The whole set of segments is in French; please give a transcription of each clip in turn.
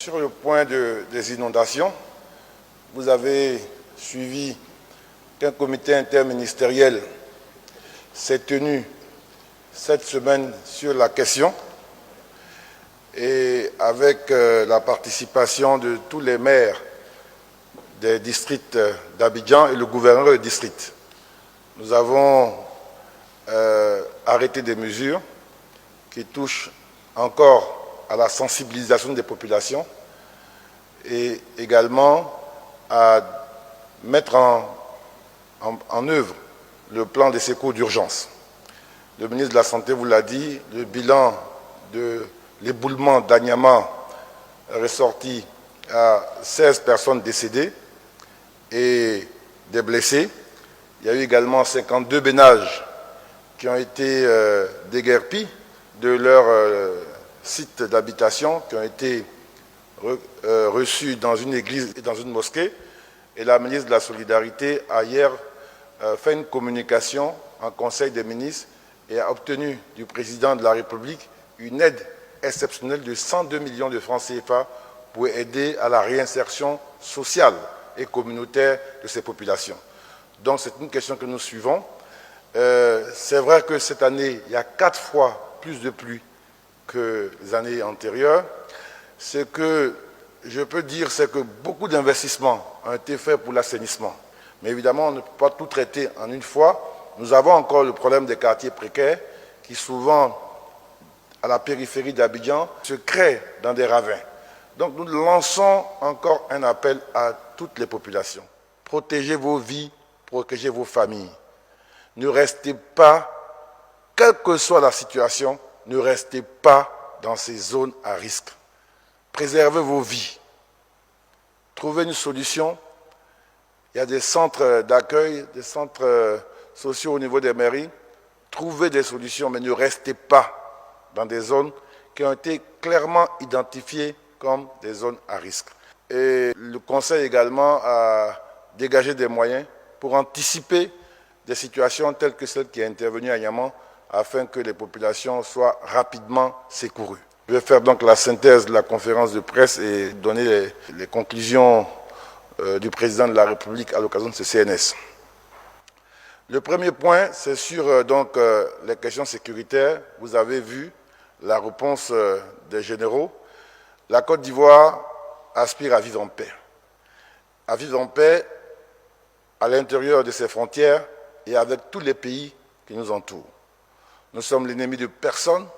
Sur le point des inondations, vous avez suivi qu'un comité interministériel s'est tenu cette semaine sur la question et avec la participation de tous les maires des districts d'Abidjan et le gouverneur du district. Nous avons arrêté des mesures qui touchent encore à la sensibilisation des populations et également à mettre en œuvre le plan de secours d'urgence. Le ministre de la Santé vous l'a dit, le bilan de l'éboulement d'Anyama est ressorti à 16 personnes décédées et des blessés. Il y a eu également 52 ménages qui ont été déguerpis de leur site d'habitation, qui ont été reçus dans une église et dans une mosquée. Et la ministre de la Solidarité a hier fait une communication en Conseil des ministres et a obtenu du président de la République une aide exceptionnelle de 102 millions de francs CFA pour aider à la réinsertion sociale et communautaire de ces populations. Donc c'est une question que nous suivons. C'est vrai que cette année, il y a 4 fois plus de pluie que les années antérieures. Ce que je peux dire, c'est que beaucoup d'investissements ont été faits pour l'assainissement. Mais évidemment, on ne peut pas tout traiter en une fois. Nous avons encore le problème des quartiers précaires qui souvent, à la périphérie d'Abidjan, se créent dans des ravins. Donc nous lançons encore un appel à toutes les populations. Protégez vos vies, protégez vos familles. Ne restez pas, quelle que soit la situation, ne restez pas dans ces zones à risque. Préservez vos vies. Trouvez une solution. Il y a des centres d'accueil, des centres sociaux au niveau des mairies. Trouvez des solutions, mais ne restez pas dans des zones qui ont été clairement identifiées comme des zones à risque. Et le Conseil également a dégagé des moyens pour anticiper des situations telles que celle qui est intervenue à Niamey afin que les populations soient rapidement secourues. Je vais faire donc la synthèse de la conférence de presse et donner les conclusions du président de la République à l'occasion de ce CNS. Le premier point, c'est sur les questions sécuritaires. Vous avez vu la réponse des généraux. La Côte d'Ivoire aspire à vivre en paix. À vivre en paix à l'intérieur de ses frontières et avec tous les pays qui nous entourent. Nous sommes l'ennemi de personne.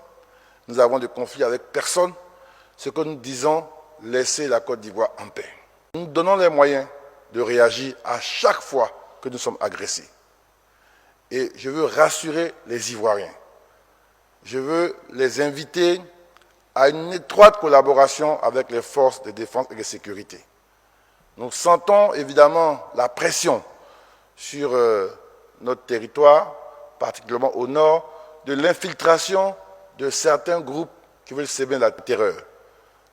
Nous avons des conflits avec personne. Ce que nous disons, laissez la Côte d'Ivoire en paix. Nous donnons les moyens de réagir à chaque fois que nous sommes agressés. Et je veux rassurer les Ivoiriens. Je veux les inviter à une étroite collaboration avec les forces de défense et de sécurité. Nous sentons évidemment la pression sur notre territoire, particulièrement au nord, de l'infiltration de certains groupes qui veulent semer la terreur.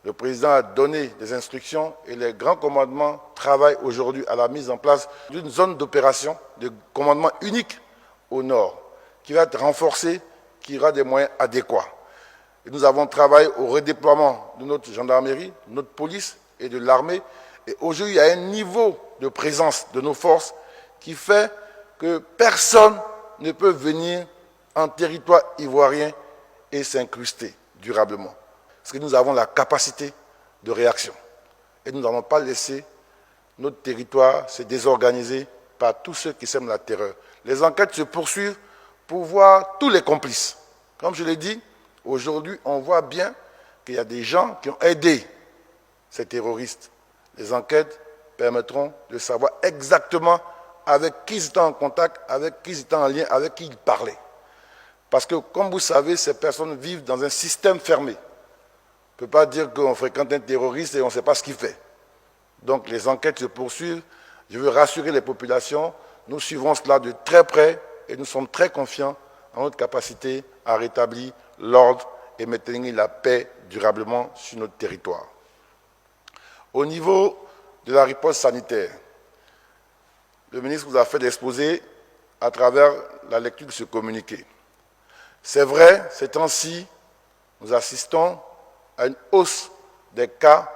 Le président a donné des instructions et les grands commandements travaillent aujourd'hui à la mise en place d'une zone d'opération, de commandement unique au nord, qui va être renforcée, qui aura des moyens adéquats. Et nous avons travaillé au redéploiement de notre gendarmerie, de notre police et de l'armée. Et aujourd'hui, il y a un niveau de présence de nos forces qui fait que personne ne peut venir en territoire ivoirien et s'incruster durablement. Parce que nous avons la capacité de réaction. Et nous n'allons pas laisser notre territoire se désorganiser par tous ceux qui sèment la terreur. Les enquêtes se poursuivent pour voir tous les complices. Comme je l'ai dit, aujourd'hui, on voit bien qu'il y a des gens qui ont aidé ces terroristes. Les enquêtes permettront de savoir exactement avec qui ils étaient en contact, avec qui ils étaient en lien, avec qui ils parlaient. Parce que, comme vous savez, ces personnes vivent dans un système fermé. On ne peut pas dire qu'on fréquente un terroriste et on ne sait pas ce qu'il fait. Donc, les enquêtes se poursuivent. Je veux rassurer les populations. Nous suivrons cela de très près et nous sommes très confiants en notre capacité à rétablir l'ordre et maintenir la paix durablement sur notre territoire. Au niveau de la riposte sanitaire, le ministre vous a fait l'exposé à travers la lecture de ce communiqué. C'est vrai, ces temps-ci, nous assistons à une hausse des cas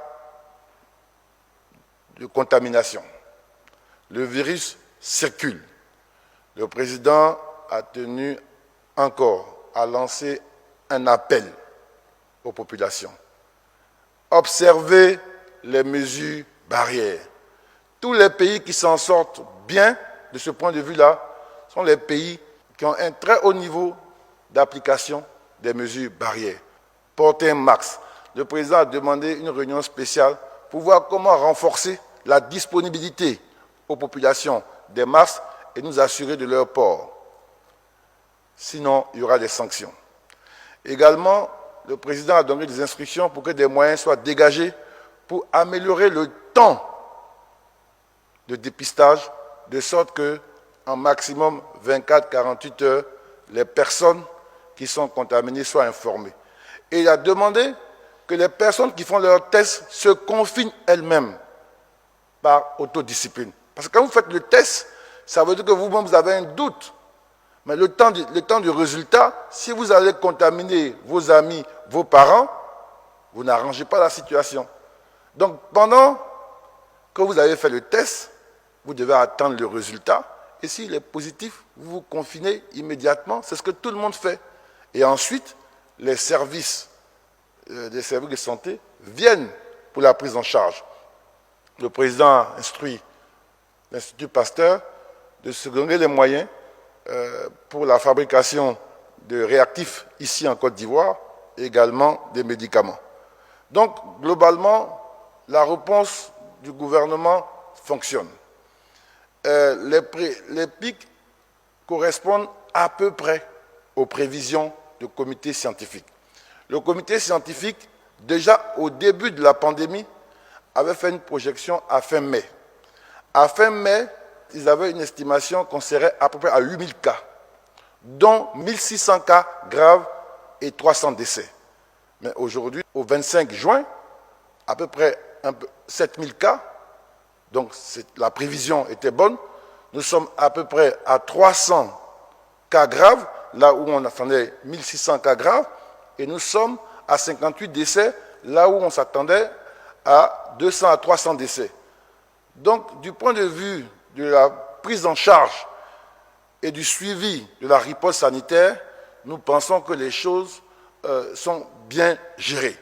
de contamination. Le virus circule. Le président a tenu encore à lancer un appel aux populations. Observez les mesures barrières. Tous les pays qui s'en sortent bien de ce point de vue-là sont les pays qui ont un très haut niveau d'application des mesures barrières. Portez un masque. Le président a demandé une réunion spéciale pour voir comment renforcer la disponibilité aux populations des masques et nous assurer de leur port. Sinon, il y aura des sanctions. Également, le président a donné des instructions pour que des moyens soient dégagés pour améliorer le temps de dépistage, de sorte qu'en maximum 24-48 heures, les personnes qui sont contaminées soient informées. Et il a demandé que les personnes qui font leurs tests se confinent elles-mêmes par autodiscipline. Parce que quand vous faites le test, ça veut dire que vous-même vous avez un doute. Mais le temps du résultat, si vous allez contaminer vos amis, vos parents, vous n'arrangez pas la situation. Donc pendant que vous avez fait le test, vous devez attendre le résultat. Et s'il est positif, vous vous confinez immédiatement. C'est ce que tout le monde fait. Et ensuite, les services de santé viennent pour la prise en charge. Le président a instruit l'Institut Pasteur de se donner les moyens pour la fabrication de réactifs ici en Côte d'Ivoire et également des médicaments. Donc, globalement, la réponse du gouvernement fonctionne. Les pics correspondent à peu près aux prévisions du comité scientifique. Le comité scientifique, déjà au début de la pandémie, avait fait une projection à fin mai. À fin mai, ils avaient une estimation qu'on serait à peu près à 8000 cas, dont 1600 cas graves et 300 décès. Mais aujourd'hui, au 25 juin, à peu près 7000 cas, donc la prévision était bonne. Nous sommes à peu près à 300 cas graves, là où on attendait 1600 cas graves, et nous sommes à 58 décès, là où on s'attendait à 200 à 300 décès. Donc, du point de vue de la prise en charge et du suivi de la riposte sanitaire, nous pensons que les choses sont bien gérées.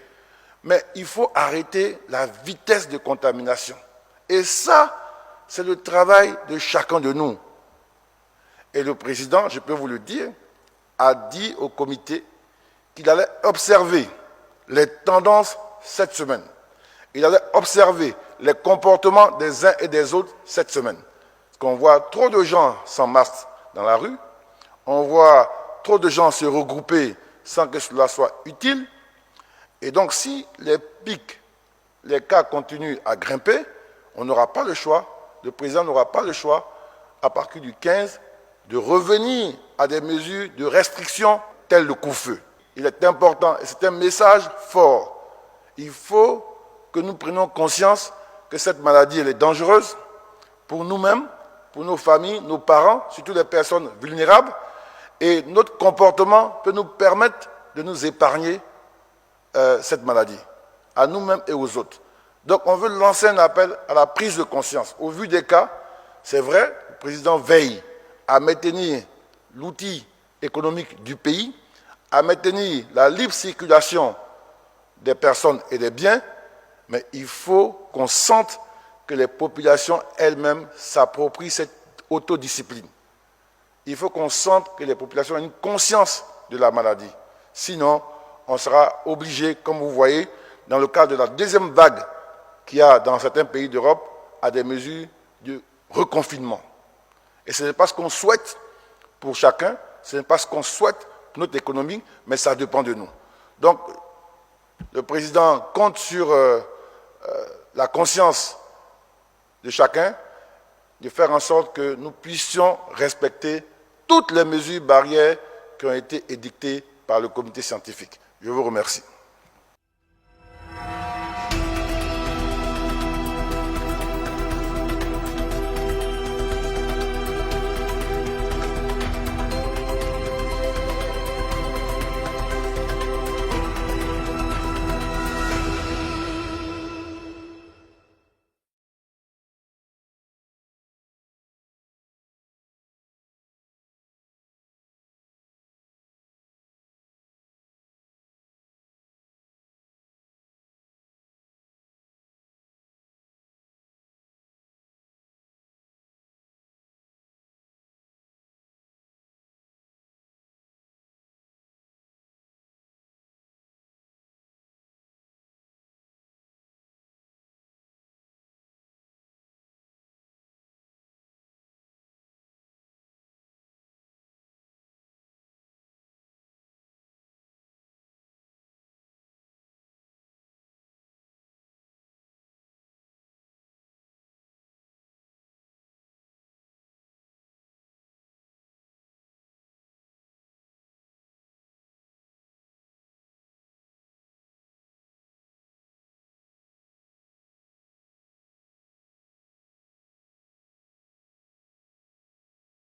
Mais il faut arrêter la vitesse de contamination. Et ça, c'est le travail de chacun de nous. Et le président, je peux vous le dire, a dit au comité qu'il allait observer les tendances cette semaine. Il allait observer les comportements des uns et des autres cette semaine. Parce qu'on voit trop de gens sans masque dans la rue, on voit trop de gens se regrouper sans que cela soit utile. Et donc, si les pics, les cas continuent à grimper, on n'aura pas le choix, le président n'aura pas le choix, à partir du 15, de revenir à des mesures de restriction telles le couvre-feu. Il est important, et c'est un message fort, il faut que nous prenions conscience que cette maladie elle est dangereuse pour nous-mêmes, pour nos familles, nos parents, surtout les personnes vulnérables, et notre comportement peut nous permettre de nous épargner cette maladie, à nous-mêmes et aux autres. Donc on veut lancer un appel à la prise de conscience. Au vu des cas, c'est vrai, le président veille à maintenir l'outil économique du pays, à maintenir la libre circulation des personnes et des biens, mais il faut qu'on sente que les populations elles-mêmes s'approprient cette autodiscipline. Il faut qu'on sente que les populations ont une conscience de la maladie. Sinon, on sera obligé, comme vous voyez, dans le cadre de la deuxième vague qu'il y a dans certains pays d'Europe, à des mesures de reconfinement. Et ce n'est pas ce qu'on souhaite pour chacun, ce n'est pas ce qu'on souhaite pour notre économie, mais ça dépend de nous. Donc, le président compte sur la conscience de chacun, de faire en sorte que nous puissions respecter toutes les mesures barrières qui ont été édictées par le comité scientifique. Je vous remercie.